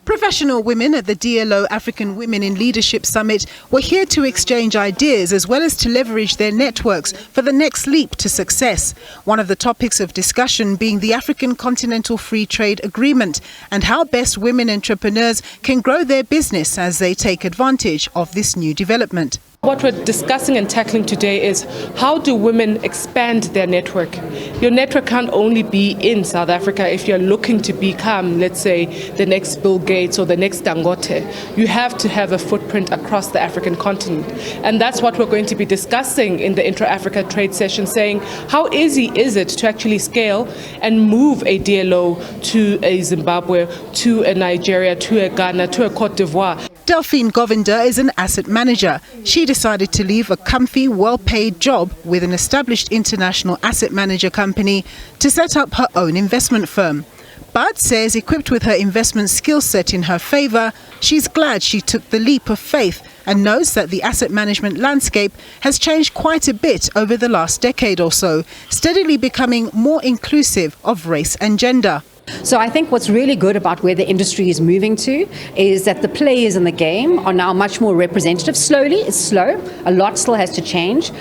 Professional women at the DLO African Women in Leadership Summit were here to exchange ideas as well as to leverage their networks for the next leap to success. One of the topics of discussion being the African Continental Free Trade Agreement and how best women entrepreneurs can grow their business as they take advantage of this new development. What we're discussing and tackling today is how do women expand their network? Your network can't only be in South Africa if you're looking to become, let's say, the next Bill Gates or the next Dangote. You have to have a footprint across the African continent. And that's what we're going to be discussing in the Intra-Africa Trade Session, saying how easy is it to actually scale and move a DLO to a Zimbabwe, to a Nigeria, to a Ghana, to a Cote d'Ivoire. Delphine Govinder is an asset manager. She decided to leave a comfy, well-paid job with an established international asset manager company to set up her own investment firm. But says, equipped with her investment skill set in her favour, she's glad she took the leap of faith and knows that the asset management landscape has changed quite a bit over the last decade or so, steadily becoming more inclusive of race and gender. So I think what's really good about where the industry is moving to is that the players in the game are now much more representative. Slowly, it's slow. A lot still has to change.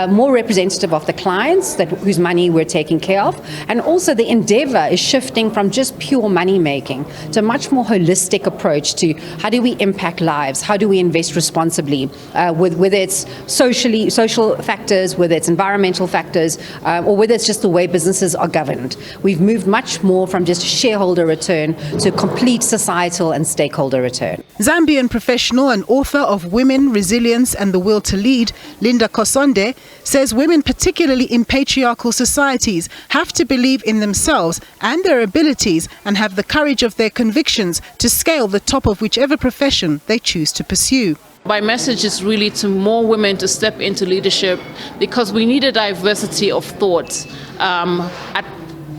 More representative of the clients whose money we're taking care of. And also the endeavor is shifting from just pure money making to a much more holistic approach to how do we impact lives? How do we invest responsibly? Whether it's social factors, whether it's environmental factors, or whether it's just the way businesses are governed. We've moved much more from just shareholder return to complete societal and stakeholder return. Zambian professional and author of Women, Resilience and the Will to Lead, Linda Kosonde, says women, particularly in patriarchal societies, have to believe in themselves and their abilities and have the courage of their convictions to scale the top of whichever profession they choose to pursue. My message is really to more women to step into leadership because we need a diversity of thought at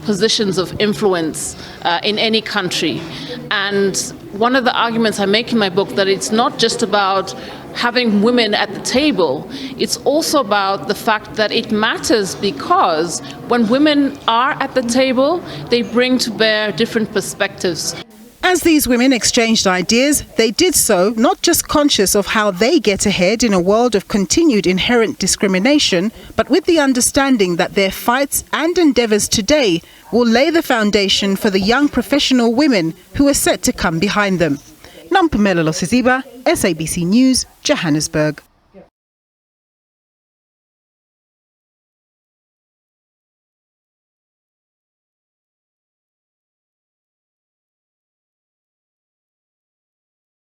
positions of influence in any country. And one of the arguments I make in my book that it's not just about having women at the table, it's also about the fact that it matters because when women are at the table, they bring to bear different perspectives. As these women exchanged ideas, they did so not just conscious of how they get ahead in a world of continued inherent discrimination, but with the understanding that their fights and endeavours today will lay the foundation for the young professional women who are set to come behind them. Nampumelo Losiziba, SABC News, Johannesburg.